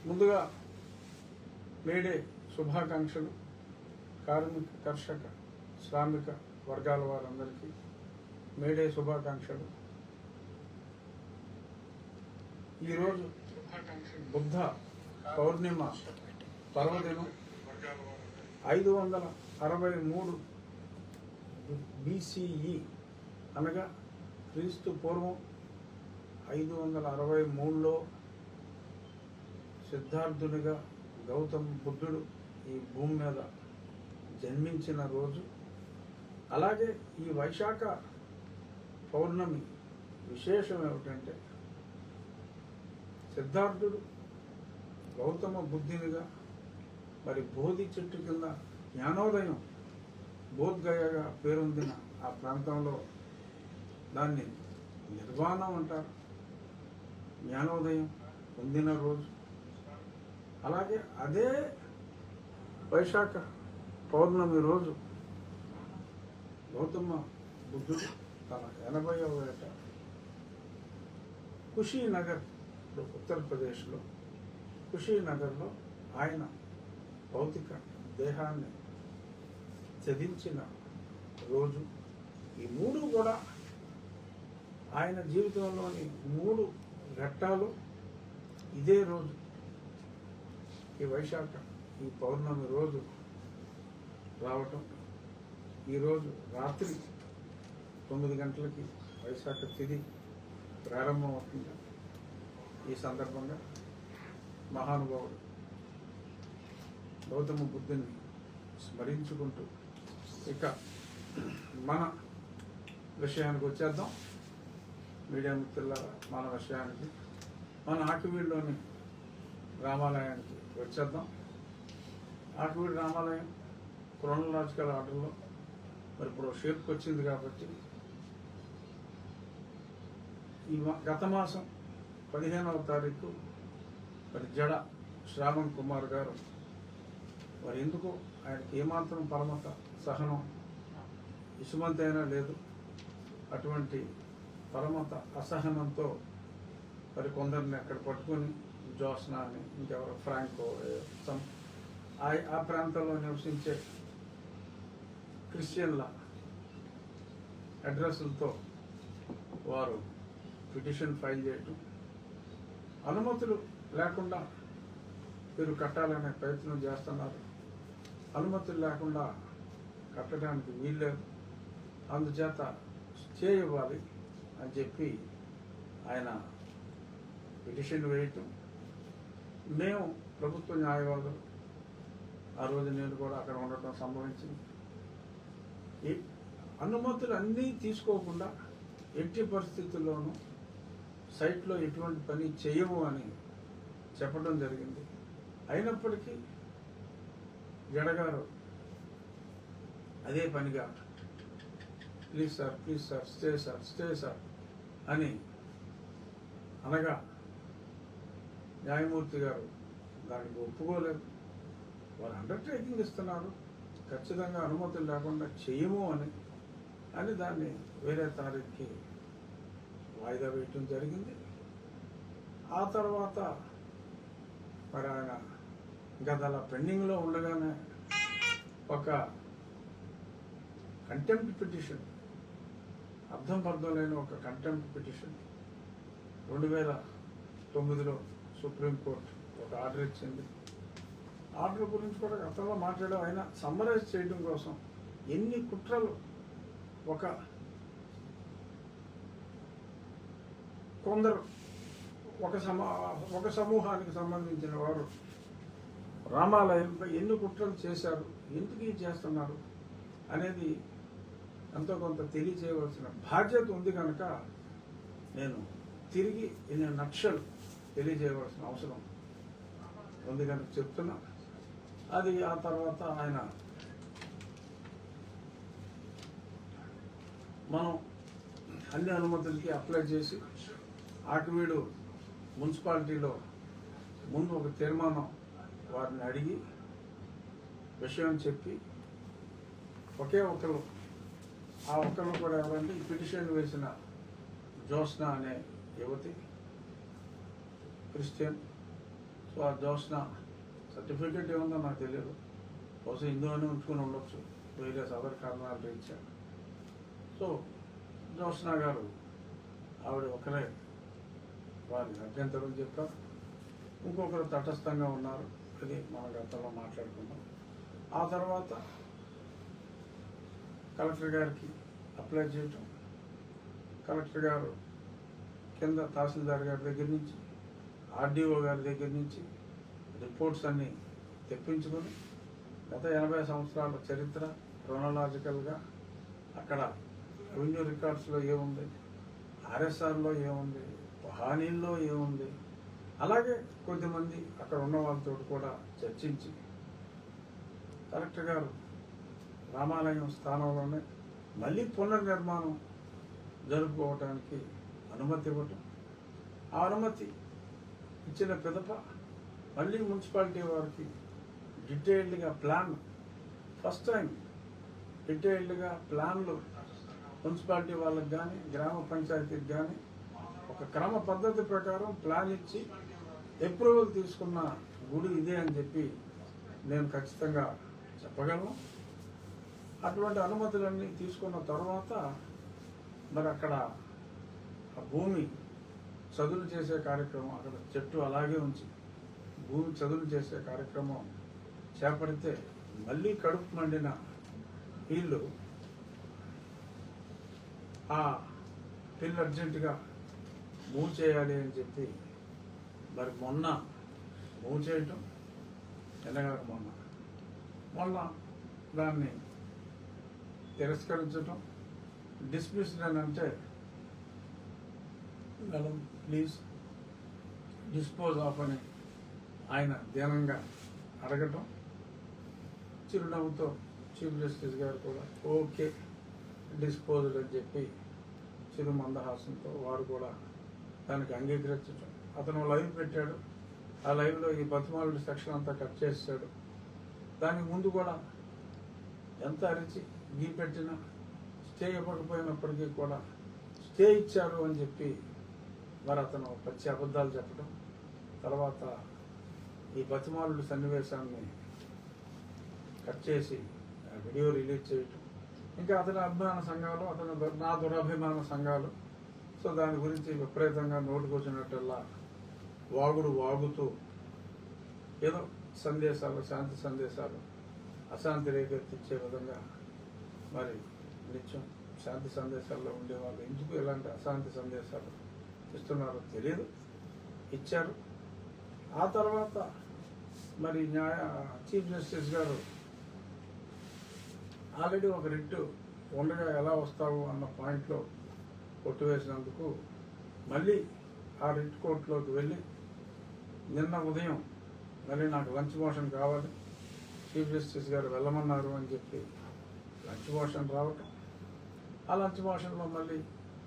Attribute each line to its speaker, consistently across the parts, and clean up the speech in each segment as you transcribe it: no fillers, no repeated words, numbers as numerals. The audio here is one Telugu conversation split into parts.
Speaker 1: ముందుగా మేడే శుభాకాంక్షలు కార్మిక కర్షక శ్రామిక వర్గాల వారందరికీ మేడే శుభాకాంక్షలు. ఈరోజు బుద్ధ పౌర్ణిమ పర్వదినం 563 BCE అనగా క్రీస్తు పూర్వం 563లో సిద్ధార్థునిగా గౌతమ బుద్ధుడు ఈ భూమి మీద జన్మించిన రోజు. అలాగే ఈ వైశాఖ పౌర్ణమి విశేషం ఏమిటంటే సిద్ధార్థుడు గౌతమ బుద్ధునిగా మరి బోధి చెట్టు కింద జ్ఞానోదయం బోధ్గయగా పేరొందిన ఆ ప్రాంతంలో దాన్ని నిర్వాణం అంటారు. జ్ఞానోదయం పొందిన రోజు. అలాగే అదే వైశాఖ పౌర్ణమి రోజు గౌతమ బుద్ధుడు తన 80వ ఏట కుషీనగర్, ఉత్తరప్రదేశ్లో కుషీనగర్లో ఆయన భౌతిక దేహాన్ని త్యజించిన రోజు. ఈ మూడు కూడా ఆయన జీవితంలోని 3 ఘట్టాలు ఇదే రోజు, ఈ వైశాఖ ఈ పౌర్ణమి రోజు రావటం. ఈరోజు రాత్రి 9 గంటలకి వైశాఖ తిథి ప్రారంభమవుతుంది. ఈ సందర్భంగా మహానుభావుడు గౌతమ బుద్ధుని స్మరించుకుంటూ ఇక మన విషయానికి వచ్చేద్దాం. మీడియా మిత్రులారా, మన విషయానికి మన ఆకివీడులోని రామాలయానికి వచ్చేద్దాం. ఆకివీడు రామాలయం క్రోనలాజికల్ ఆర్డర్లో మరి ఇప్పుడు షేప్కి వచ్చింది కాబట్టి ఈ గత మాసం 15వ తారీఖు మరి జడ శ్రావణ్ కుమార్ గారు మరి ఎందుకో ఆయనకి ఏమాత్రం పరమత సహనం ఇసుమంతి అయినా లేదు. అటువంటి పరమత అసహనంతో మరి కొందరిని అక్కడ పట్టుకొని జోస్నా అని ఇంకెవరో ఫ్రాంకో ఆ ప్రాంతంలో నివసించే క్రిస్టియన్ల అడ్రస్లతో వారు పిటిషన్ ఫైల్ చేయటం, అనుమతులు లేకుండా వీరు కట్టాలనే ప్రయత్నం చేస్తున్నారు. అనుమతులు లేకుండా కట్టడానికి వీల్లేదు, అందుచేత స్టే ఇవ్వాలి అని చెప్పి ఆయన పిటిషన్ వేయటం. మేము ప్రభుత్వ న్యాయవాదులు ఆ రోజు నేను కూడా అక్కడ ఉండటం సంభవించింది. ఈ అనుమతులు అన్నీ తీసుకోకుండా ఎట్టి పరిస్థితుల్లోనూ సైట్లో ఎటువంటి పని చేయము అని చెప్పడం జరిగింది. అయినప్పటికీ జడగారు అదే పనిగా ప్లీజ్ సార్ స్టే సార్ అని అనగా న్యాయమూర్తి గారు దానికి ఒప్పుకోలేదు. వారు అండర్టేకింగ్ ఇస్తున్నారు, ఖచ్చితంగా అనుమతులు లేకుండా చేయము అని దాన్ని వేరే తారీఖుకి వాయిదా వేయటం జరిగింది. ఆ తర్వాత మరి ఆయన గదల పెండింగ్లో ఉండగానే ఒక కంటెంప్ట్ పిటిషన్, అర్థం లేని ఒక కంటెంప్ట్ పిటిషన్ 2009లో సుప్రీంకోర్టు ఒక ఆర్డర్ ఇచ్చింది. ఆర్డర్ గురించి కూడా గతంలో మాట్లాడాం. ఆయన సమ్మరైజ్ చేయడం కోసం ఎన్ని కుట్రలు కొందరు ఒక సమూహానికి సంబంధించిన వారు రామాలయంపై ఎన్ని కుట్రలు చేశారు, ఎందుకు ఇది చేస్తున్నారు అనేది ఎంతో కొంత తెలియజేయవలసిన బాధ్యత ఉంది కనుక నేను తిరిగి ఇన్ని నక్షలు తెలియజేయవలసిన అవసరం ఉంది కనుక చెప్తున్నా. అది ఆ తర్వాత ఆయన మనం అన్ని అనుమతులకి అప్లై చేసి ఆకివీడు మున్సిపాలిటీలో ముందు ఒక తీర్మానం వారిని అడిగి విషయం చెప్పి ఒకే ఒకరు, ఆ ఒక్కరు కూడా ఎవరంటే ఈ పిటిషన్ వేసిన జోస్నా అనే యువతి, క్రిస్టియన్ సో ఆ జోష్న సర్టిఫికేట్ ఏముందో నాకు తెలియదు, బహుశా హిందూ ఉంచుకొని ఉండొచ్చు, వేరే అదర్ కారణాలు రీత్యా. సో జోష్న గారు ఆవిడ ఒకరే వారి అభ్యంతరం చెప్పారు, ఇంకొకరు తటస్థంగా ఉన్నారు. అది మన గతంలో మాట్లాడుకుందాం. ఆ తర్వాత కలెక్టర్ గారికి అప్లై చేయటం, కలెక్టర్ గారు కింద తహసీల్దార్ గారి దగ్గర నుంచి, ఆర్డీఓ గారి దగ్గర నుంచి రిపోర్ట్స్ అన్నీ తెప్పించుకొని గత 80 సంవత్సరాల చరిత్ర క్రోనలాజికల్గా అక్కడ రెవెన్యూ రికార్డ్స్లో ఏముంది, ఆర్ఎస్ఆర్లో ఏముంది, హానీల్లో ఏముంది, అలాగే కొద్దిమంది అక్కడ ఉన్న వాళ్ళతో కూడా చర్చించి కలెక్టర్ గారు రామాలయం స్థానంలోనే మళ్ళీ పునర్నిర్మాణం జరుపుకోవటానికి అనుమతి ఇవ్వటం, ఆ అనుమతి ఇచ్చిన పిదప మళ్ళీ మున్సిపాలిటీ వారికి డీటెయిల్డ్గా ప్లాన్, ఫస్ట్ టైం డీటెయిల్డ్గా ప్లాన్లు మున్సిపాలిటీ వాళ్ళకి కానీ గ్రామ పంచాయతీకి కానీ ఒక క్రమ పద్ధతి ప్రకారం ప్లాన్ ఇచ్చి అప్రూవల్ తీసుకున్న గుడి ఇదే అని చెప్పి నేను ఖచ్చితంగా చెప్పగలను. అటువంటి అనుమతులన్నీ తీసుకున్న తర్వాత మరి అక్కడ ఆ భూమి చదును చేసే కార్యక్రమం, అక్కడ చెట్టు అలాగే ఉంచి భూమి చదును చేసే కార్యక్రమం చేపడితే మళ్ళీ కడుపు మండిన వీళ్ళు ఆ పిల్లు అర్జెంటుగా మూవ్ చేయాలి అని చెప్పి మరి మొన్న మూవ్ చేయటం, ఎన్నగాక మొన్న దాన్ని తిరస్కరించటం, డిస్మిస్డ్ అని అంటే మేడం ప్లీజ్ డిస్పోజ్ ఆఫ్ అని ఆయన ధ్యానంగా అడగటం, చిరునవ్వుతో చీఫ్ జస్టిస్ గారు కూడా ఓకే డిస్పోజ్డ్ అని చెప్పి చిరు మందహాసంతో వారు కూడా దానికి అంగీకరించటం. అతను లైవ్ పెట్టాడు, ఆ లైవ్లో ఈ బతిమాలుడి సెక్షన్ అంతా కట్ చేసాడు. దానికి ముందు కూడా ఎంత అరిచి గీ పెట్టినా స్టే ఇవ్వకపోయినప్పటికీ కూడా స్టే ఇచ్చారు అని చెప్పి మరి అతను పచ్చి అబద్ధాలు చెప్పడం, తర్వాత ఈ బతిమాలుడి సన్నివేశాన్ని కట్ చేసి వీడియో రిలీజ్ చేయటం, ఇంకా అతని అభిమాన సంఘాలు, నా దురభిమాన సంఘాలు సో దాని గురించి విపరీతంగా నోటుకొచ్చినట్టల్లా వాగుతూ ఏదో సందేశాలు, శాంతి సందేశాలు, అశాంతి రేకెత్తిచ్చే విధంగా మరి నిత్యం శాంతి సందేశాల్లో ఉండేవాళ్ళు ఎందుకు ఇలాంటి అశాంతి సందేశాలు ఇస్తున్నారో తెలియదు, ఇచ్చారు. ఆ తర్వాత మరి చీఫ్ జస్టిస్ గారు ఆల్రెడీ ఒక రిట్టు ఉండగా ఎలా వస్తావు అన్న పాయింట్లో కొట్టువేసినందుకు మళ్ళీ ఆ రిట్ కోర్టులోకి వెళ్ళి నిన్న ఉదయం మళ్ళీ నాకు లంచ్ మోషన్ కావాలి, చీఫ్ జస్టిస్ గారు వెళ్ళమన్నారు అని చెప్పి లంచ్ మోషన్ రావటం, ఆ లంచ్ మోషన్లో మళ్ళీ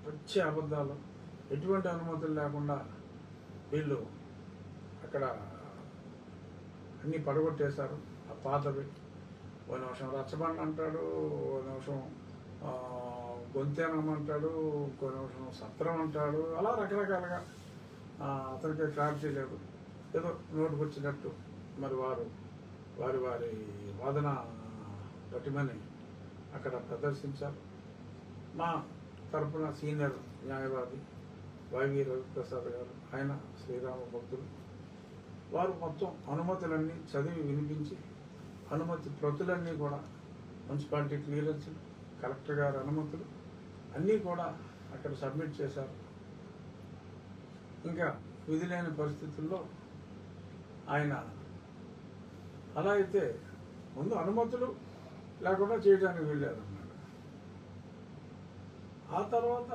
Speaker 1: వచ్చే అబద్ధాలు, ఎటువంటి అనుమతులు లేకుండా వీళ్ళు అక్కడ అన్నీ పడగొట్టేశారు. ఆ పాతవి ఓ నిమిషం రచ్చబండ అంటాడు, ఓ నిమిషం గొంతెనం అంటాడు, ఇంకో నిమిషం సత్రం అంటాడు, అలా రకరకాలుగా అతనికి క్లారిటీ లేదు. ఏదో నోటుకు వచ్చినట్టు మరి వారి వాదన పటిమని అక్కడ ప్రదర్శించారు. మా తరపున సీనియర్ న్యాయవాది వైవి రవిప్రసాద్ గారు, ఆయన శ్రీరామ భక్తులు, వారు మొత్తం అనుమతులన్నీ చదివి వినిపించి అనుమతి ప్రతులన్నీ కూడా మున్సిపాలిటీ క్లియరెన్స్లు, కలెక్టర్ గారి అనుమతులు అన్నీ కూడా అక్కడ సబ్మిట్ చేశారు. ఇంకా విధి లేని పరిస్థితుల్లో ఆయన అలా అయితే ముందు అనుమతులు లేకుండా చేయడానికి వెళ్ళారన్నాడు. ఆ తర్వాత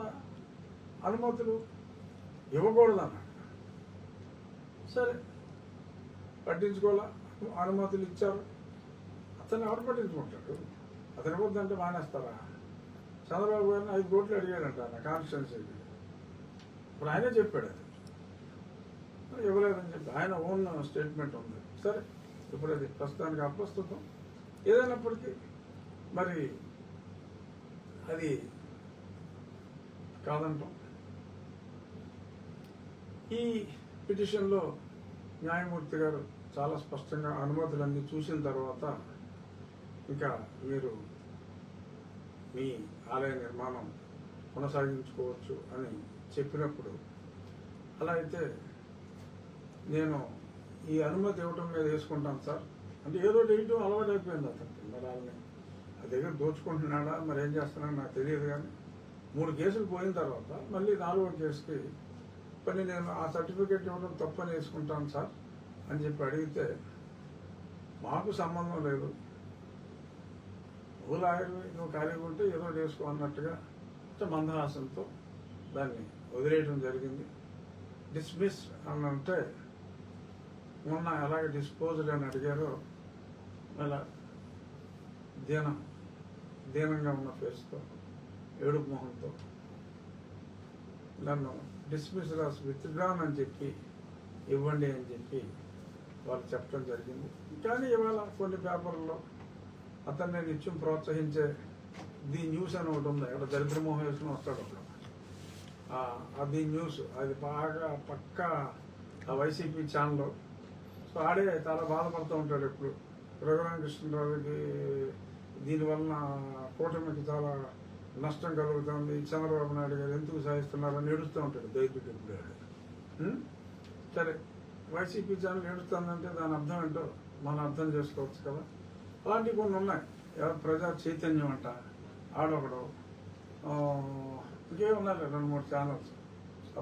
Speaker 1: అనుమతులు ఇవ్వకూడదన్నాడు. సరే పట్టించుకోవాలా, అనుమతులు ఇచ్చారు, అతన్ని ఎవరు పట్టించుకుంటాడు? అతను ఇవ్వద్దంటే మానేస్తారా? చంద్రబాబు గారిని 5 కోట్లు అడిగాడంట నా కాన్స్టిట్యున్సీకి, ఇప్పుడు ఆయనే చెప్పాడు అది ఇవ్వలేదని చెప్పి ఆయన ఓన్ స్టేట్మెంట్ ఉంది. సరే ఇప్పుడు అది ప్రస్తుతానికి అప్రస్తుతం, ఏదైనప్పటికీ మరి అది కాదంటాం. ఈ పిటిషన్లో న్యాయమూర్తి గారు చాలా స్పష్టంగా అనుమతులన్నీ చూసిన తర్వాత ఇంకా మీరు మీ ఆలయ నిర్మాణం కొనసాగించుకోవచ్చు అని చెప్పినప్పుడు, అలా అయితే నేను ఈ అనుమతి ఇవ్వటం మీద వేసుకుంటాను సార్ అంటే ఏదో వేయటం అలవాటు అయిపోయింది అతనికి. మరి వాళ్ళని ఆ దగ్గర దోచుకుంటున్నాడా మరి ఏం చేస్తున్నాడో నాకు తెలియదు. కానీ 3 కేసులు పోయిన తర్వాత మళ్ళీ 4వ కేసుకి పని నేను ఆ సర్టిఫికేట్ ఇవ్వడం తప్పని వేసుకుంటాను సార్ అని చెప్పి అడిగితే, మాకు సంబంధం లేదు, నువ్వు లాయర్వి, నువ్వు ఖాళీగా ఉంటే ఏదో చేసుకో అన్నట్టుగా మందహాసంతో దాన్ని వదిలేయడం జరిగింది. డిస్మిస్ అని అంటే మొన్న ఎలాగ డిస్పోజ్డ్ అని అడిగారో అలా దీనంగా ఉన్న ఫేస్తో ఏడుపు మొహంతో నన్ను డిస్మిస్ రాసి విత్డ్రాన్ అని చెప్పి ఇవ్వండి అని చెప్పి వాళ్ళు చెప్పడం జరిగింది. కానీ ఇవాళ కొన్ని పేపర్లో అతన్ని నిత్యం ప్రోత్సహించే ది న్యూస్ అని ఒకటి ఉంది, అక్కడ దరిద్రమోహన్ వేసుకుని వస్తాడు అక్కడ. అది న్యూస్, అది బాగా పక్కా వైసీపీ ఛానల్. సో ఆడే చాలా బాధపడుతూ ఉంటాడు ఎప్పుడు. రఘురామకృష్ణరావుకి దీనివలన కూటమికి చాలా నష్టం కలుగుతుంది, చంద్రబాబు నాయుడు గారు ఎందుకు సాధిస్తున్నారని ఏడుస్తూ ఉంటాడు దైత్యుడు ఎప్పుడు. సరే, వైసీపీ ఛానల్ ఏడుస్తుందంటే దాని అర్థం ఏంటో మనం అర్థం చేసుకోవచ్చు కదా. అలాంటివి కొన్ని ఉన్నాయి. ప్రజా చైతన్యం అంట ఆడొకడు, ఇంకేమున్నారు 2-3 ఛానల్స్,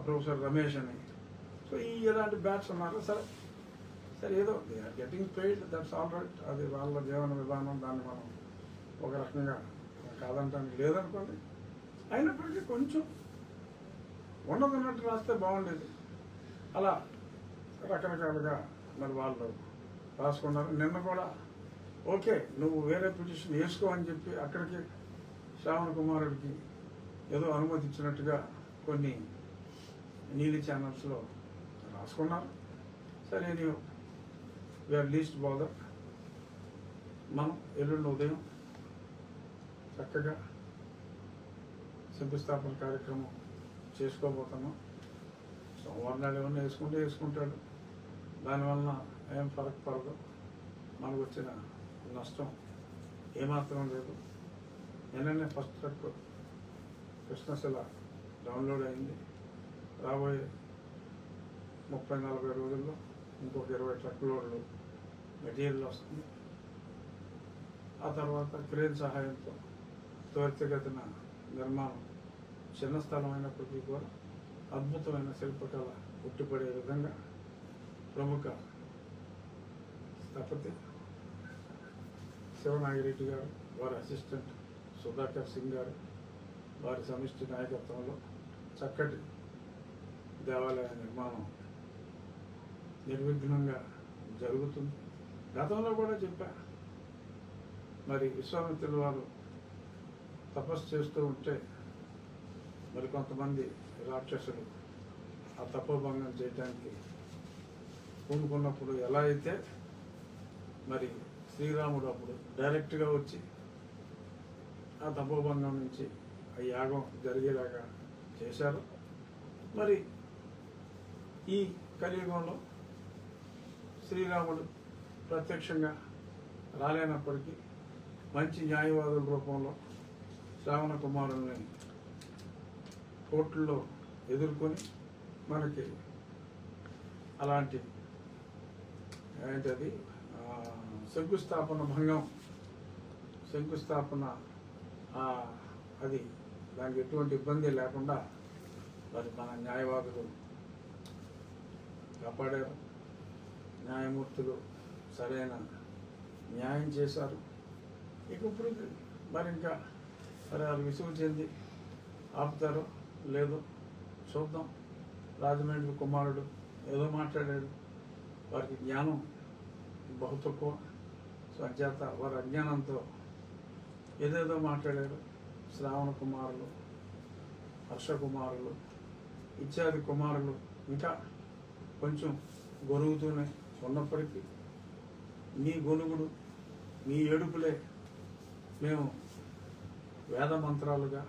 Speaker 1: ప్రొఫెసర్ రమేష్ అని. సో ఇలాంటి బ్యాట్స్ ఉన్నారు. సరే ఏదో they are getting paid, that's all right. అది వాళ్ళ జీవన విధానం, దాన్ని మనం ఒక రకంగా కాదంటానికి లేదనుకోండి. అయినప్పటికీ కొంచెం ఉన్నదన్నట్టు రాస్తే బాగుండేది. అలా రకరకాలుగా మరి వాళ్ళు రాసుకున్నారు. నిన్న కూడా ఓకే నువ్వు వేరే పిటిషన్ వేసుకో అని చెప్పి అక్కడికి శ్రావణ్ కుమారుడికి ఏదో అనుమతి ఇచ్చినట్టుగా కొన్ని నీలి ఛానల్స్లో రాసుకున్నారు. సరే, నీవు వీఆర్ లీస్ట్ బాదర్. మనం ఎల్లుండి ఉదయం చక్కగా శంకుస్థాపన కార్యక్రమం చేసుకోబోతున్నాం. సోమవారం నాడు ఏమన్నా వేసుకుంటాడు, దానివల్ల ఏం ఫరక్ పడదు. మనకు వచ్చిన నష్టం ఏమాత్రం లేదు. నిన్ననే ఫస్ట్ ట్రక్ కృష్ణశిల డౌన్లోడ్ అయింది. రాబోయే 30-40 రోజుల్లో ఇంకొక 20 ట్రక్ లోడ్లు మెటీరియల్ వస్తుంది. ఆ తర్వాత క్రేన్ సహాయంతో త్వరితగతిన నిర్మాణం, చిన్న స్థలం అయినప్పటికీ కూడా అద్భుతమైన శిల్పకళ ఉట్టిపడే విధంగా ప్రముఖ స్థపతి శివనాగిరెడ్డి గారు, వారి అసిస్టెంట్ సుధాకర్ సింగ్ గారు, వారి సమిష్టి నాయకత్వంలో చక్కటి దేవాలయ నిర్మాణం నిర్విఘ్నంగా జరుగుతుంది. గతంలో కూడా చెప్పా, మరి విశ్వామిత్రుల వారు తపస్సు చేస్తూ ఉంటే మరి కొంతమంది రాక్షసులు ఆ తపోభంగం చేయడానికి పూనుకున్నప్పుడు ఎలా అయితే మరి శ్రీరాముడు అప్పుడు డైరెక్ట్గా వచ్చి ఆ తపోభంగం నుంచి ఆ యాగం జరిగేలాగా చేశారు. మరి ఈ కలియుగంలో శ్రీరాముడు ప్రత్యక్షంగా రాలేనప్పటికీ మంచి న్యాయవాదుల రూపంలో శ్రావణ కుమారుల్ని కోర్టుల్లో ఎదుర్కొని మనకి అలాంటి ఏంటది శంకుస్థాపన అది దానికి ఎటువంటి ఇబ్బంది లేకుండా మరి మన న్యాయవాదులు కాపాడారు. న్యాయమూర్తులు సరైన న్యాయం చేశారు. ఇక ఇప్పుడు మరి ఇంకా మరి వాళ్ళు విసుగు చెంది ఆపుతారో లేదో చూద్దాం. రాజమండ్రి కుమారుడు ఏదో మాట్లాడాడు, వారికి జ్ఞానం బహు తక్కువ. సో అజ్ఞాత వారి అజ్ఞానంతో ఏదేదో మాట్లాడారు. శ్రావణ కుమారులు, హర్ష కుమారులు ఇత్యాది కుమారులు ఇంకా కొంచెం గొనుగుతూనే ఉన్నప్పటికీ మీ గొనుగుడు, మీ ఏడుపులే మేము వేద మంత్రాలుగా,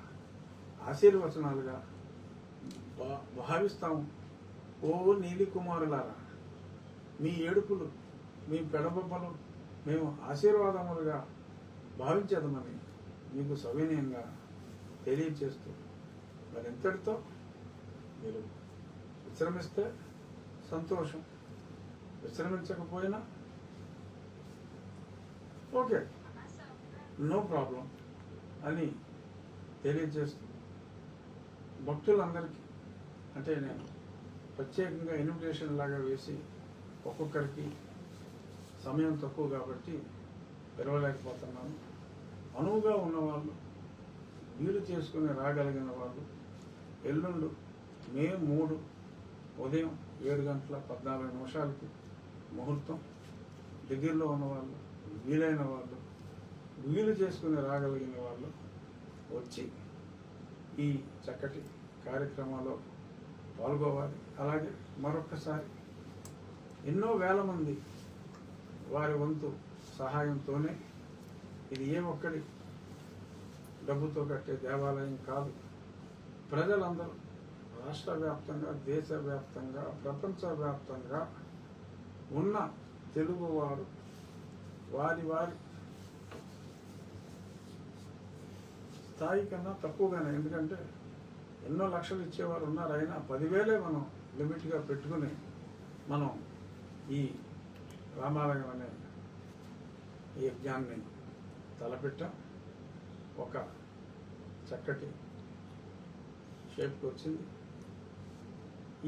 Speaker 1: ఆశీర్వచనాలుగా భావిస్తాము. ఓ నీలి కుమారులారా, మీ ఏడుపులు, మీ పెడబొబ్బలు మేము ఆశీర్వాదములుగా భావించేదమని మీకు సవినయంగా తెలియచేస్తూ మరి ఇంతటితో మీరు విశ్రమిస్తే సంతోషం, విశ్రమించకపోయినా ఓకే, నో ప్రాబ్లం అని తెలియజేస్తూ భక్తులందరికీ అంటే నేను ప్రత్యేకంగా ఇన్విటేషన్ లాగా వేసి ఒక్కొక్కరికి సమయం తక్కువ కాబట్టి పిలవలేకపోతున్నాను. అనువుగా ఉన్నవాళ్ళు, వీలు చేసుకుని రాగలిగిన వాళ్ళు ఎల్లుండు మే 3 ఉదయం 7:14 ముహూర్తం. దగ్గరలో ఉన్నవాళ్ళు, వీలైన వాళ్ళు, వీలు చేసుకుని రాగలిగిన వాళ్ళు వచ్చి ఈ చక్కటి కార్యక్రమాల్లో పాల్గొవాలి. అలాగే మరొక్కసారి ఎన్నో వేల మంది వారి వంతు సహాయంతోనే, ఇది ఏ ఒక్కడి డబ్బుతో కట్టే దేవాలయం కాదు. ప్రజలందరూ రాష్ట్ర వ్యాప్తంగా, దేశవ్యాప్తంగా, ప్రపంచవ్యాప్తంగా ఉన్న తెలుగువారు వారి వారి స్థాయి కన్నా తక్కువగానే, ఎందుకంటే ఎన్నో లక్షలు ఇచ్చేవారు ఉన్నారు, అయినా 10,000 మనం లిమిట్గా పెట్టుకుని మనం ఈ రామాలయం అనే ఈ యజ్ఞాన్ని తలపెట్టాం. ఒక చక్కటి షేప్కి వచ్చింది.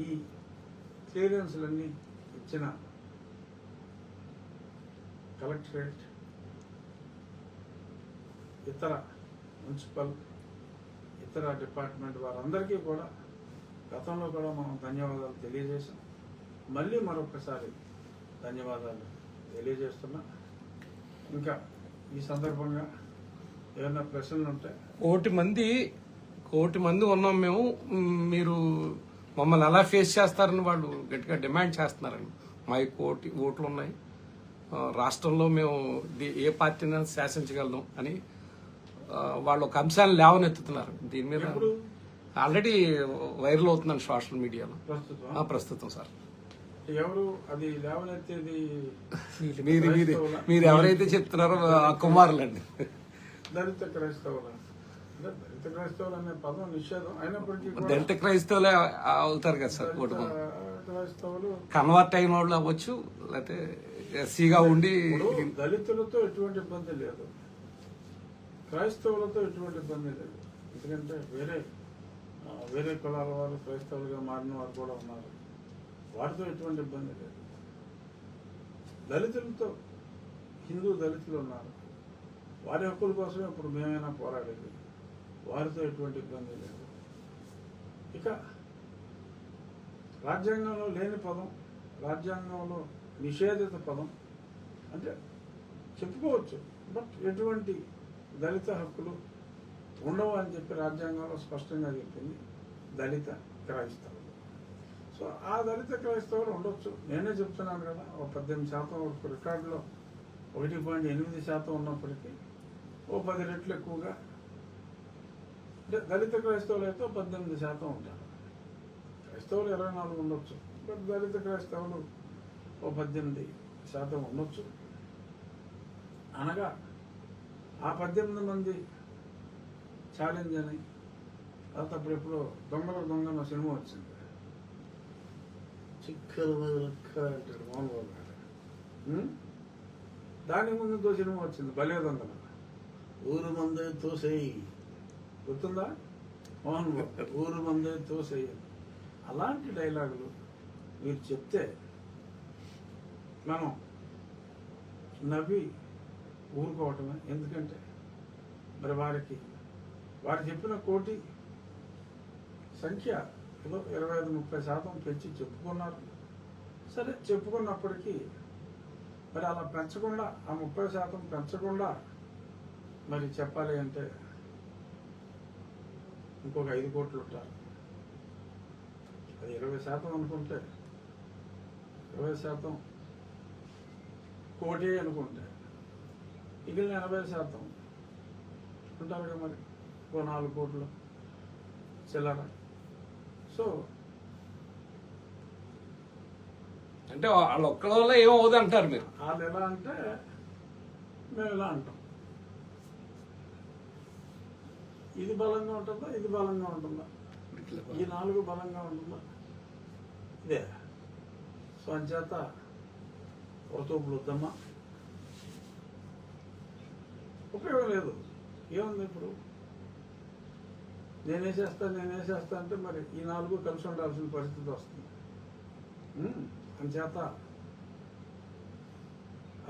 Speaker 1: ఈ క్లియరెన్స్లన్నీ ఇచ్చిన కలెక్టరేట్, ఇతర మున్సిపల్, ఇతర డిపార్ట్మెంట్ వారందరికీ కూడా గతంలో కూడా మనం ధన్యవాదాలు తెలియజేసాం. మళ్ళీ మరొకసారి ధన్యవాదాలు తెలియజేస్తున్నా. ఇంకా ఈ సందర్భంగా ఏమైనా ప్రశ్నలు ఉంటాయి?
Speaker 2: 1 మంది ఉన్నాం మేము. మీరు మమ్మల్ని ఎలా ఫేస్ చేస్తారని వాళ్ళు గట్టిగా డిమాండ్ చేస్తున్నారండి. మా 1 ఓట్లు ఉన్నాయి. రాష్ట్రంలో మేము ఏ పార్టీని శాసించగలం అని వాళ్ళు ఒక అంశాన్ని లేవనెత్తుతున్నారు. దీని మీద ఆల్రెడీ వైరల్ అవుతుందండి సోషల్ మీడియాలో ప్రస్తుతం సార్.
Speaker 1: ఎవరు అది లేవనెత్తేది?
Speaker 2: మీరు ఎవరైతే చెప్తున్నారో ఆ కుమారులండి.
Speaker 1: దళిత క్రైస్తవుల, దళిత క్రైస్తవులు అనే పదం నిషేధం అయినప్పటికీ
Speaker 2: దళిత క్రైస్తవులే అవుతారు కదా సార్.
Speaker 1: క్రైస్తవులు
Speaker 2: కన్వర్ట్ అయిన వాళ్ళు అవ్వచ్చు, లేకపోతే ఎస్సీగా ఉండి.
Speaker 1: దళితులతో ఎటువంటి ఇబ్బంది లేదు, క్రైస్తవులతో ఎటువంటి ఇబ్బంది లేదు. ఎందుకంటే వేరే కులాల వారు క్రైస్తవులుగా మారిన వారు కూడా ఉన్నారు, వారితో ఎటువంటి ఇబ్బంది లేదు. దళితులతో, హిందూ దళితులు ఉన్నారు, వారి హక్కుల కోసమే ఇప్పుడు మేమైనా పోరాడేది, వారితో ఎటువంటి ఇబ్బంది లేదు. ఇక రాజ్యాంగంలో లేని పదం, రాజ్యాంగంలో నిషేధిత పదం అంటే చెప్పుకోవచ్చు, బట్ ఎటువంటి దళిత హక్కులు ఉండవు అని చెప్పి రాజ్యాంగంలో స్పష్టంగా చెప్పింది దళిత క్రైస్తవులు. సో ఆ దళిత క్రైస్తవులు ఉండొచ్చు. నేనే చెప్తున్నాను కదా, ఒక 18% రికార్డులో 1.8% ఉన్నప్పటికీ 10 రెట్లు ఎక్కువగా అంటే దళిత క్రైస్తవులు అయితే 18% ఉంటారు. క్రైస్తవులు 24 ఉండొచ్చు, బట్ దళిత క్రైస్తవులు 18% ఉండొచ్చు. అనగా ఆ 18 మంది ఛాలెంజ్ అని తర్వాత అప్పుడు ఎప్పుడో దొంగల సినిమా వచ్చింది, చిక్కలు అంటాడు మోహన్ బాబు గారు. దానికి ముందు సినిమా వచ్చింది భలే దొంగలు, ఊరు మందే తోసేయి, గుర్తుందా? మోహన్ బాబు ఊరు మందే తోసేయి. అలాంటి డైలాగులు మీరు చెప్తే మనం నవ్వి ఊరుకోవటమే. ఎందుకంటే మరి వారు చెప్పిన కోటి సంఖ్య ఏదో 25-30% పెంచి చెప్పుకున్నారు. సరే, చెప్పుకున్నప్పటికీ మరి అలా పెంచకుండా, ఆ 30% పెంచకుండా మరి చెప్పాలి అంటే ఇంకొక 5 కోట్లు ఉంటారు. అది 20% అనుకుంటే 20% కోటి అనుకుంటే మిగిలిన 80% ఉంటారు కదా, మరి 4 కోట్లు చిల్లర. సో
Speaker 2: అంటే వాళ్ళ ఒక్కళ్ళ వల్ల ఏం అవుతుంది అంటారు మీరు.
Speaker 1: వాళ్ళు ఎలా అంటే మేము ఇలా అంటాం. ఇది బలంగా ఉంటుందా, ఇది బలంగా ఉంటుందా, ఈ 4 బలంగా ఉంటుందా, ఇదే. సో అంచేత వరతూపులు వద్దమ్మా, ఉపయోగం లేదు. ఏముంది ఇప్పుడు, నేనేసేస్తా అంటే మరి ఈ 4 కలిసి ఉండాల్సిన పరిస్థితి వస్తుంది. అంచేత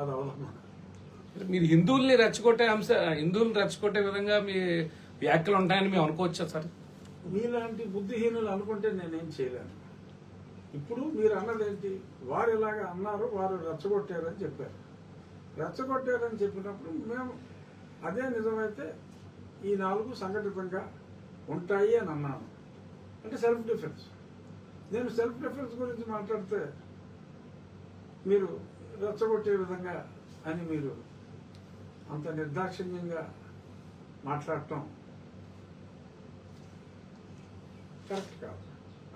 Speaker 1: అది అవదమ్మా.
Speaker 2: మీరు హిందువుల్ని రెచ్చగొట్టే విధంగా మీ వ్యాఖ్యలు ఉంటాయని మేము అనుకోవచ్చా సార్?
Speaker 1: మీలాంటి బుద్ధిహీనులు అనుకుంటే నేనేం చేయలేను. ఇప్పుడు మీరు అన్నదేంటి, వారు ఇలాగా అన్నారు, వారు రెచ్చగొట్టారని చెప్పారు. రెచ్చగొట్టారని చెప్పినప్పుడు మేము అదే నిజమైతే ఈ 4 సంఘటితంగా ఉంటాయి అని అన్నాను. అంటే సెల్ఫ్ డిఫెన్స్. నేను సెల్ఫ్ డిఫెన్స్ గురించి మాట్లాడితే మీరు రెచ్చగొట్టే విధంగా అని మీరు అంత నిర్దాక్షిణ్యంగా మాట్లాడటం కరెక్ట్ కాదు.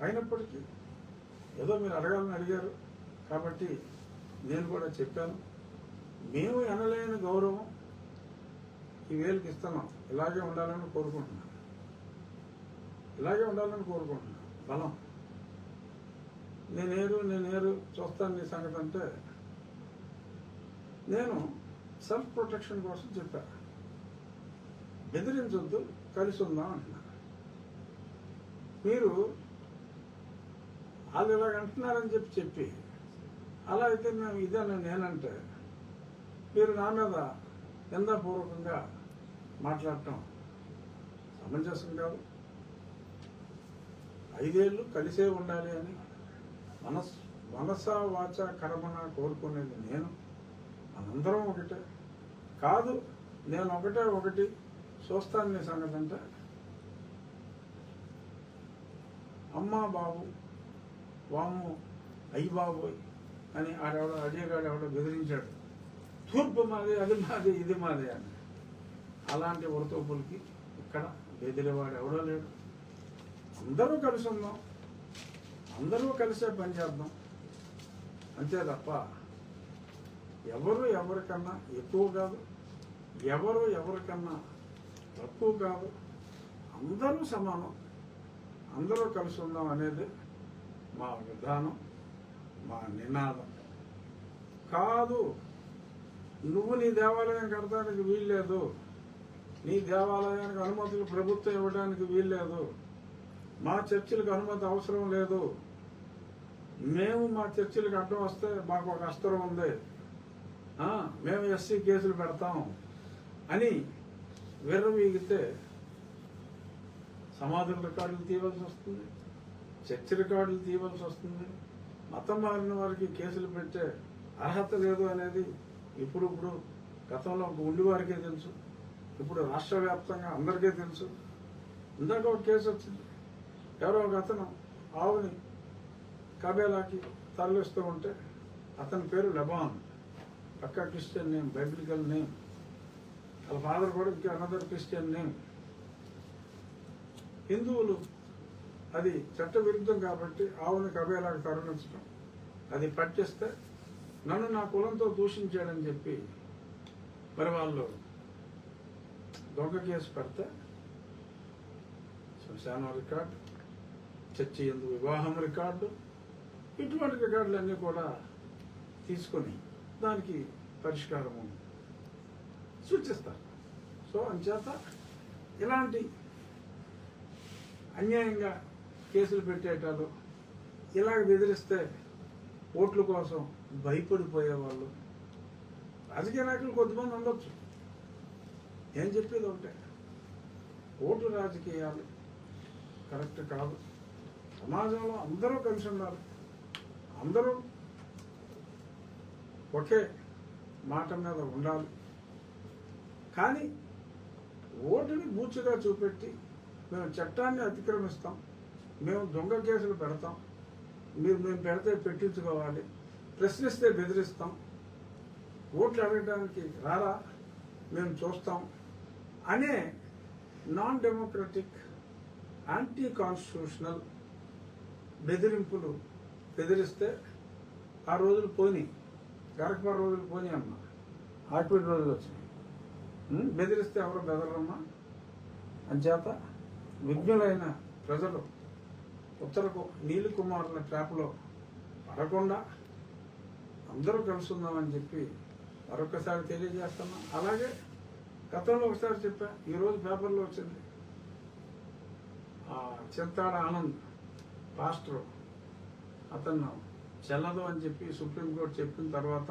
Speaker 1: అయినప్పటికీ ఏదో మీరు అడగాలని అడిగారు కాబట్టి నేను కూడా చెప్పాను. మేము ఎనలేని గౌరవం ఈ వేలుకి ఇస్తున్నాం. ఇలాగే ఉండాలని కోరుకుంటున్నాను. బలం నేనేరు చూస్తాను నీ సంగతి అంటే నేను సెల్ఫ్ ప్రొటెక్షన్ కోసం చెప్పాను. బెదిరించొద్దు, కలిసి ఉందాం అంటున్నా. మీరు వాళ్ళు ఇలాగ అంటున్నారని చెప్పి అలా అయితే మేము ఇదేనా నేనంటే మీరు నా మీద నిందాపూర్వకంగా మాట్లాడటం సమంజసం కాదు. 5 ఏళ్ళు కలిసే ఉండాలి అని మనస వాచ కర్మన కోరుకునేది నేను. మనందరం ఒకటే కాదు. నేను ఒకటి చూస్తాను నీ సంగతి అంటే అమ్మా బాబు వామ్ము అయ్యి బాబోయ్ అని అడిగాడు బెదిరించాడు. తూర్పు మాది, అది మాది, ఇది మాది అని. అలాంటి వరతూపులకి ఇక్కడ బెదిరేవాడు ఎవడో లేడు. అందరూ కలిసి ఉందాం, అందరూ కలిసే పని చేద్దాం అంతే తప్ప ఎవరు ఎవరికన్నా ఎక్కువ కాదు, ఎవరు ఎవరికన్నా తక్కువ కాదు. అందరూ సమానం, అందరూ కలిసి ఉందాం అనేది మా విధానం, మా నినాదం. కాదు నువ్వు నీ దేవాలయం కడతానికి వీల్లేదు, నీ దేవాలయానికి అనుమతులు ప్రభుత్వం ఇవ్వడానికి వీల్లేదు, మా చర్చిలకు అనుమతి అవసరం లేదు, మేము మా చర్చిలకు అడ్డం వస్తే మాకు ఒక అస్త్రం ఉంది, మేము ఎస్సీ కేసులు పెడతాం అని విర్రవీగితే సమాధుల రికార్డులు తీయవలసి వస్తుంది, చర్చి రికార్డులు తీయవలసి వస్తుంది. మతం మారిన వారికి కేసులు పెట్టే అర్హత లేదు అనేది ఇప్పుడు గతంలో ఉండి వారికే తెలుసు, ఇప్పుడు రాష్ట్ర వ్యాప్తంగా అందరికీ తెలుసు. ఇందాక ఒక కేసు వచ్చింది. ఎవరో ఒక అతను ఆవుని కబేలాకి తరలిస్తూ ఉంటే అతని పేరు లెబాన్, పక్కా క్రిస్టియన్ నేమ్, బైబిలికల్ నేమ్. వాళ్ళ ఫాదర్ కూడా ఇంకా అనదర్ క్రిస్టియన్ నేమ్. హిందువులు అది చట్ట విరుద్ధం కాబట్టి ఆవుని కబేలాకి తరలించడం అది పట్టిస్తే నన్ను నా కులంతో దూషించాడని చెప్పి మరి వాళ్ళు దొంగ కేసు పెడితే శ్మశానం రికార్డు, చర్చి యందు వివాహం రికార్డు, ఇటువంటి రికార్డులన్నీ కూడా తీసుకొని దానికి పరిష్కారము సూచిస్తారు. సో అంచేత ఇలాంటి అన్యాయంగా కేసులు పెట్టేటాలు, ఇలాగ బెదిరిస్తే ఓట్ల కోసం భయపడిపోయేవాళ్ళు రాజకీయ నాయకులు కొద్దిమంది ఉండొచ్చు. ఏం చెప్పేది ఒకటే, ఓటు రాజకీయాలు కరెక్ట్ కాదు. సమాజంలో అందరూ కలిసి ఉన్నారు, అందరూ ఒకే మాట మీద ఉండాలి. కానీ ఓటుని బూచుగా చూపెట్టి మేము చట్టాన్ని అతిక్రమిస్తాం, మేము దొంగ కేసులు పెడతాం, మేము పెడితే పెట్టించుకోవాలి, ప్రశ్నిస్తే బెదిరిస్తాం, ఓట్లు అడగడానికి రారా మేము చూస్తాం అనే నాన్ డెమోక్రటిక్, యాంటీ కాన్స్టిట్యూషనల్ బెదిరింపులు బెదిరిస్తే ఆ రోజులు పోయినాయి, గరకపర రోజులు పోయినాయి అమ్మ, ఆకిపేట రోజులు వచ్చినాయి. బెదిరిస్తే ఎవరు బెదరమ్మా. అంచేత విజ్ఞులైన ప్రజలు ఉత్తరకు నీలి కుమారుల ట్రాప్లో పడకుండా అందరూ కలుసుకుందామని చెప్పి మరొకసారి తెలియజేస్తున్నా. అలాగే గతంలో ఒకసారి చెప్పా, ఈరోజు పేపర్లో వచ్చింది, చింతాడ ఆనంద్ పాస్టర్ అతను చెల్లదు అని చెప్పి సుప్రీంకోర్టు చెప్పిన తర్వాత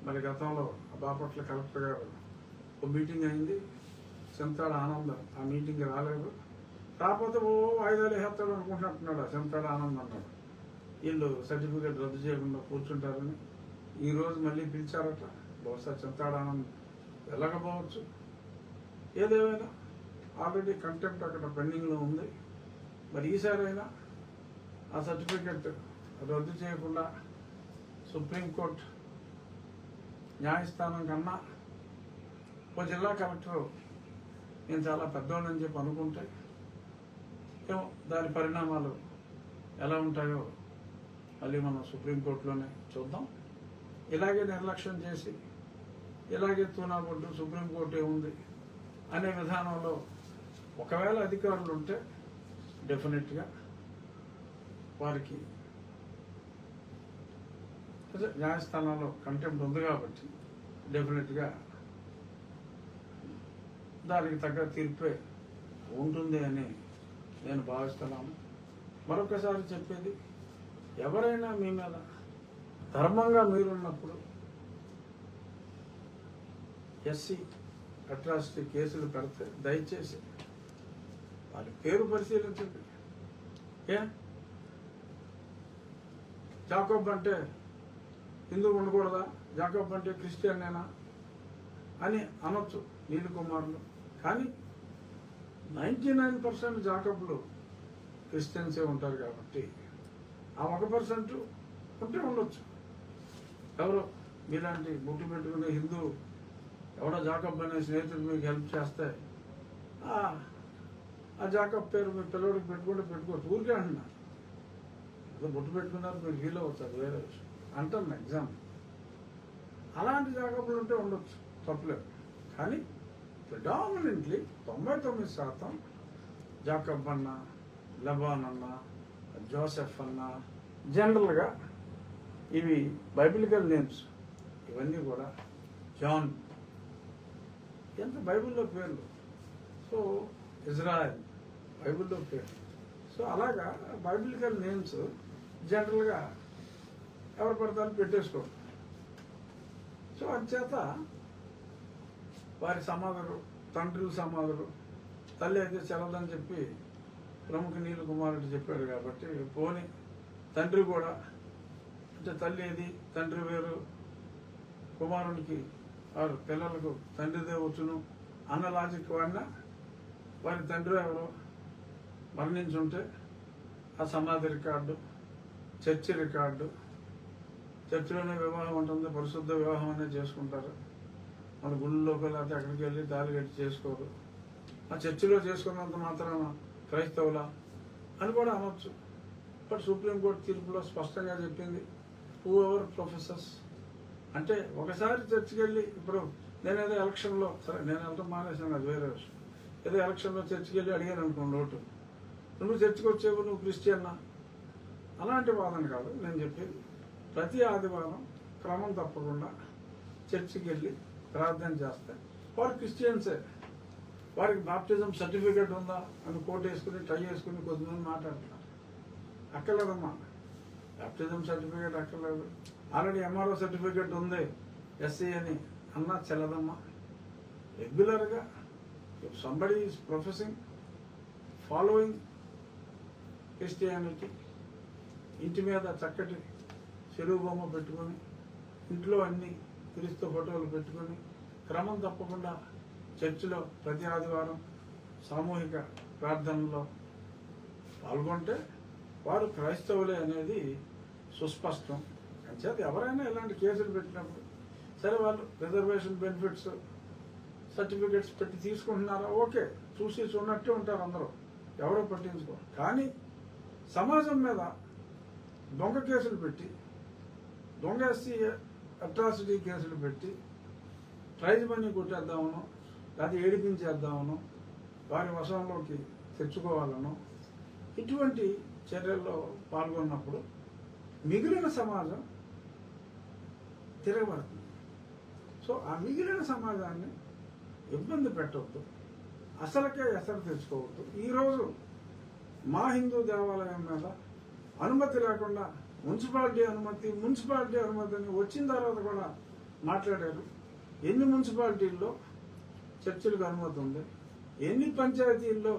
Speaker 1: మరి గతంలో బాపట్ల కలెక్టర్ గారు ఒక మీటింగ్ అయింది. చింతాడ ఆనంద్ ఆ మీటింగ్కి రాలేదు. కాకపోతే వాయిదాలు వేస్తాడు అనుకుంటున్నట్టున్నాడు. ఆ చింతాడ ఆనంద్ అన్నాడు వీళ్ళు సర్టిఫికేట్ రద్దు చేయకుండా కూర్చుంటారని. ఈరోజు మళ్ళీ పిలిచారట. బహుశా చింతాడ ఆనంద్ వెళ్ళకపోవచ్చు. ఏదేమైనా ఆల్రెడీ కంటెంప్ట్ అక్కడ పెండింగ్లో ఉంది. మరి ఈసారైనా ఆ సర్టిఫికెట్ రద్దు చేయకుండా సుప్రీంకోర్టు న్యాయస్థానం కన్నా ఓ జిల్లా కలెక్టర్ నేను చాలా పెద్దవాళ్ళని చెప్పి అనుకుంటే ఏమో దాని పరిణామాలు ఎలా ఉంటాయో మళ్ళీ మనం సుప్రీంకోర్టులోనే చూద్దాం. ఇలాగే నిర్లక్ష్యం చేసి ఇలాగే తూనాబొడ్డు సుప్రీంకోర్టు ఏముంది అనే విధానంలో ఒకవేళ అధికారులు ఉంటే డెఫినెట్గా వారికి న్యాయస్థానంలో కంటెంప్ట్ ఉంది కాబట్టి డెఫినెట్గా దానికి తగ్గ తీర్పే ఉంటుంది అని నేను భావిస్తున్నాను. మరొకసారి చెప్పేది, ఎవరైనా మీ మీద ధర్మంగా మీరున్నప్పుడు ఎస్సీ అట్రాసిటీ కేసులు పెడితే దయచేసి వారి పేరు పరిశీలించండి. జాకోబ్ అంటే హిందువు ఉండకూడదా, జాకోబ్ అంటే క్రిస్టియన్నేనా అని అనొచ్చు నీలి కుమారులు. కానీ 99% జాకబ్లు క్రిస్టియన్సే ఉంటారు కాబట్టి ఆ 1% ఉంటే ఉండొచ్చు. ఎవరో మీలాంటి బుట్టు పెట్టుకునే హిందూ ఎవడో జాకబ్ అనే స్నేహితుడు మీకు హెల్ప్ చేస్తే ఆ జాకబ్ పేరు మీ పిల్లడికి పెట్టుకుంటే పెట్టుకోవచ్చు. ఊరికే అంటున్నా, ఏదో బొట్టు పెట్టుకున్నారు మీరు ఫీల్ అవుతారు, వేరే విషయం అంటున్నా ఎగ్జాంపుల్. అలాంటి జాకబ్లు ఉంటే ఉండొచ్చు, తప్పలేదు. కానీ ప్రిడామినెంట్లీ 99% జాకబ్ అన్న, లబాన్ అన్న, జోసెఫ్ అన్న, జనరల్గా ఇవి బైబిలికల్ నేమ్స్. ఇవన్నీ కూడా జాన్, ఎంత బైబిల్లో పేర్లు. సో ఇజ్రాయెల్ బైబిల్లో పేరు. సో అలాగా బైబిలికల్ నేమ్స్ జనరల్గా ఎవరు పడతారు పెట్టేసుకోరు. సో అంచేత వారి సమాధులు, తండ్రుల సమాధులు, తల్లి అయితే చెల్లదని చెప్పి ప్రముఖ నీలు కుమారుడు చెప్పాడు కాబట్టి పోని తండ్రి కూడా, అంటే తల్లి ఏది తండ్రి వేరు, కుమారునికి వారు పిల్లలకు తండ్రిదే వచ్చును అన్న లాజిక్ వాడినా వారి తండ్రి ఎవరో మరణించుంటే ఆ సమాధి రికార్డు, చర్చి రికార్డు, చర్చిలోనే వివాహం ఉంటుంది, పరిశుద్ధ వివాహం అనేది చేసుకుంటారు. మన గుళ్ళలోకి లేకపోతే అక్కడికి వెళ్ళి తాళి కట్టి చేసుకోరు. ఆ చర్చిలో చేసుకున్నంత మాత్రాన క్రైస్తవులా అని కూడా అనొచ్చు. బట్ సుప్రీంకోర్టు తీర్పులో స్పష్టంగా చెప్పింది, హూ ఎవర్ ప్రొఫెసర్స్ అంటే ఒకసారి చర్చికి వెళ్ళి, ఇప్పుడు నేనేదో ఎలక్షన్లో, సరే నేను వెళ్ళటం మానేసాను, అది వేరే విషయం, ఏదో ఎలక్షన్లో చర్చికి వెళ్ళి అడిగాను అనుకోండి ఓటు, నువ్వు చర్చికి వచ్చేవు నువ్వు క్రిస్టియన్నా, అలాంటి వాదన కాదు నేను చెప్పేది. ప్రతి ఆదివారం క్రమం తప్పకుండా చర్చికి వెళ్ళి ప్రార్థన చేస్తే వారు క్రిస్టియన్సే. వారికి బాప్టిజం సర్టిఫికేట్ ఉందా అని కోట్ వేసుకుని టై వేసుకుని కొద్దిమంది మాట్లాడుతున్నారు. అక్కర్లేదమ్మా, బాప్టిజం సర్టిఫికేట్ అక్కర్లేదు. ఆల్రెడీ ఎంఆర్ఓ సర్టిఫికేట్ ఉంది ఎస్సీ అని అన్నా చెల్లదమ్మా. రెగ్యులర్గా somebody is professing following Christianity, ఇంటి మీద చక్కటి చెరువు బొమ్మ పెట్టుకొని, ఇంట్లో అన్ని క్రీస్తు ఫోటోలు పెట్టుకొని క్రమం తప్పకుండా చర్చిలో ప్రతి ఆదివారం సామూహిక ప్రార్థనలో పాల్గొంటే వారు క్రైస్తవులే అనేది సుస్పష్టం. అంచేత ఎవరైనా ఇలాంటి కేసులు పెట్టినప్పుడు సరే వాళ్ళు రిజర్వేషన్ బెనిఫిట్స్ సర్టిఫికెట్స్ పెట్టి తీసుకుంటున్నారా, ఓకే, చూసి చూడనట్టే ఉంటారు అందరూ, ఎవరో పట్టించుకోరు. కానీ సమాజం మీద దొంగ కేసులు పెట్టి దొంగ ఎస్సీ అట్రాసిటీ కేసులు పెట్టి ప్రైజ్ మనీ కొట్టేద్దామనో లేకపోతే ఏడిపించేద్దామనో వారి వశంలోకి తెచ్చుకోవాలనో ఇటువంటి చర్యల్లో పాల్గొన్నప్పుడు మిగిలిన సమాజం తిరగబడుతుంది. సో ఆ మిగిలిన సమాజాన్ని ఇబ్బంది పెట్టవద్దు, అసలుకే ఎసరు తెచ్చుకోవద్దు. ఈరోజు మా హిందూ దేవాలయం మీద అనుమతి లేకుండా మున్సిపాలిటీ అనుమతి అని వచ్చిన తర్వాత కూడా మాట్లాడారు. ఎన్ని మున్సిపాలిటీల్లో చర్చిలకు అనుమతి ఉంది, ఎన్ని పంచాయతీల్లో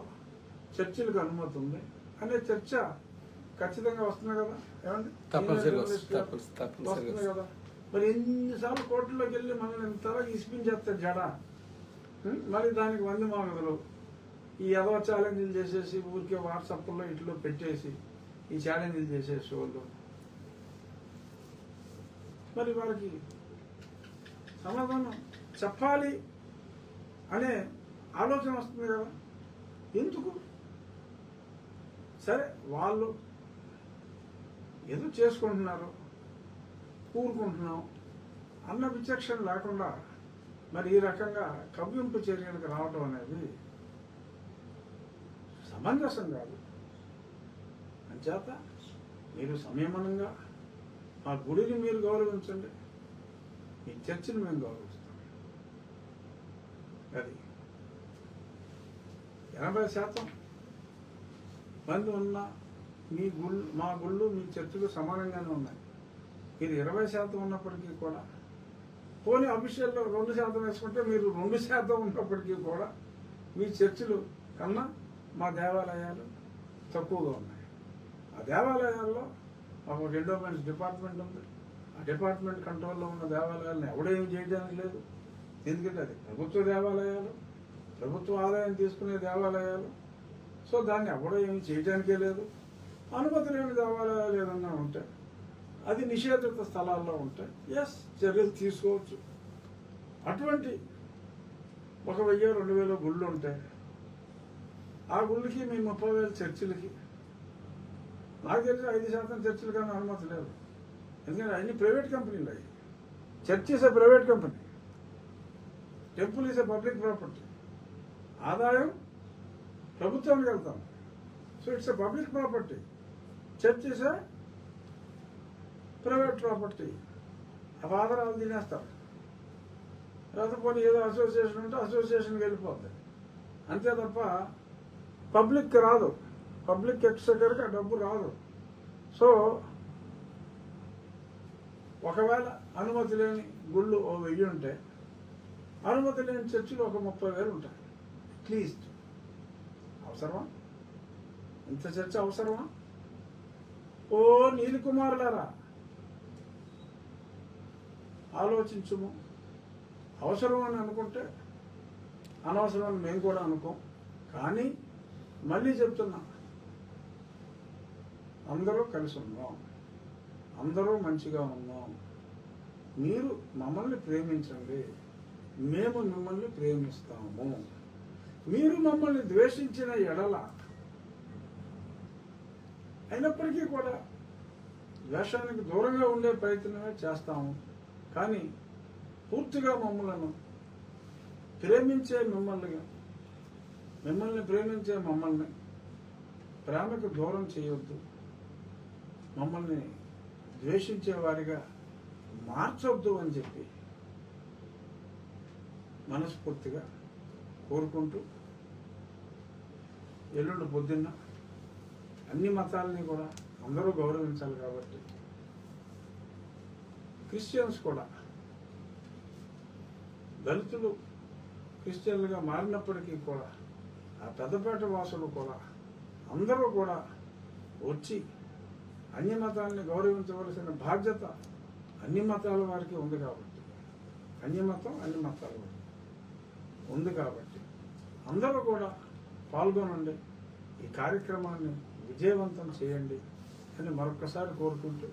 Speaker 1: చర్చిలకు అనుమతి ఉంది అనే చర్చ ఖచ్చితంగా వస్తుంది కదా. ఏమండి వస్తుంది కదా. మరి ఎన్నిసార్లు కోర్టులోకి వెళ్ళి మనల్ని ఇంతలా ఇసిపించేస్తే జడ, మరి దానికి మంది మాగదులు ఈ ఎదవ ఛాలెంజ్లు చేసేసి ఊరికే వాట్సాప్లో ఇట్లో పెట్టేసి ఈ ఛాలెంజ్లు చేసేసి వాళ్ళు మరి వాళ్ళకి సమాధానం చెప్పాలి అనే ఆలోచన వస్తుంది కదా. ఎందుకు? సరే వాళ్ళు ఏదో చేసుకుంటున్నారు, కూరుకుంటున్నాం అన్న విచక్షణ లేకుండా మరి ఈ రకంగా కవ్వింపు చర్యలకు రావడం అనేది సమంజసం కాదు. అంచేత మీరు సంయమనంగా మా గుడిని మీరు గౌరవించండి, మీ చర్చిని మేము గౌరవిస్తాం. అది 80% మంది ఉన్న మా గుళ్ళు మీ చర్చిలు సమానంగానే ఉన్నాయి. మీరు 20% ఉన్నప్పటికీ కూడా పోనీ అఫీషియల్లో 2% వేసుకుంటే మీరు 2% ఉన్నప్పటికీ కూడా మీ చర్చిలు కన్నా మా దేవాలయాలు తక్కువగా ఉన్నాయి. ఆ దేవాలయాల్లో మాకు ఎండోమెంట్స్ డిపార్ట్మెంట్ ఉంది. ఆ డిపార్ట్మెంట్ కంట్రోల్లో ఉన్న దేవాలయాలను ఎవడేమి చేయడానికి లేదు. ఎందుకంటే అది ప్రభుత్వ దేవాలయాలు, ప్రభుత్వ ఆదాయం తీసుకునే దేవాలయాలు. సో దాన్ని ఎవడో ఏమి చేయడానికే లేదు. అనుమతి లేని దేవాలయాలు ఏదన్నా ఉంటే అది నిషేధిత స్థలాల్లో ఉంటే చర్యలు తీసుకోవచ్చు. అటువంటి 1000-2000 గుళ్ళు ఉంటే ఆ గుళ్ళకి మీ 30,000 చర్చిలకి నాకు తెలిసి 5% చర్చిలు కానీ అనుమతి లేదు. ఎందుకంటే అన్ని ప్రైవేట్ కంపెనీలు అయ్యి. Church is a private company, temple is a public property. ఆదాయం ప్రభుత్వానికి వెళ్తాం. So it's a public property. Church is a private property. ఆ ఆధారాలు తినేస్తారు. లేకపోతే ఏదో అసోసియేషన్ ఉంటే అసోసియేషన్కి వెళ్ళిపోద్ది అంతే తప్ప పబ్లిక్ రాదు. పబ్లిక్ ఎక్స్చెకర్కి ఆ డబ్బు రాదు. సో ఒకవేళ అనుమతి లేని గుళ్ళు 1000 ఉంటే అనుమతి లేని చర్చిలు ఒక 30,000 ఉంటాయి అట్లీస్ట్. అవసరమా? ఇంత చర్చ అవసరమా? ఓ నీలికుమారులారా, ఆలోచించుము. అవసరం అని అనుకుంటే అనవసరం అని మేము కూడా అనుకోం. కానీ మళ్ళీ చెప్తున్నా, అందరూ కలిసి ఉన్నాం, అందరూ మంచిగా ఉన్నాం. మీరు మమ్మల్ని ప్రేమించండి, మేము మిమ్మల్ని ప్రేమిస్తాము. మీరు మమ్మల్ని ద్వేషించిన ఎడల అయినప్పటికీ కూడా ద్వేషానికి దూరంగా ఉండే ప్రయత్నమే చేస్తాము. కానీ పూర్తిగా మమ్మల్ని ప్రేమించే మిమ్మల్ని ప్రేమించే మమ్మల్ని ప్రేమకు దూరం చేయొద్దు. మమ్మల్ని ద్వేషించే వారిగా మార్చొద్దు అని చెప్పి మనస్ఫూర్తిగా కోరుకుంటూ ఎల్లుండి పొద్దున్న అన్ని మతాలని కూడా అందరూ గౌరవించాలి. కాబట్టి క్రిస్టియన్స్ కూడా, దళితులు క్రిస్టియన్లుగా మారినప్పటికీ కూడా ఆ పెద్దపేట వాసులు కూడా అందరూ కూడా వచ్చి అన్ని మతాలని గౌరవించవలసిన బాధ్యత అన్ని మతాల వారికి ఉంది. కాబట్టి అన్ని మతాల వారికి ఉంది. కాబట్టి అందరూ కూడా పాల్గొనండి, ఈ కార్యక్రమాన్ని విజయవంతం చేయండి అని మరొకసారి కోరుకుంటూ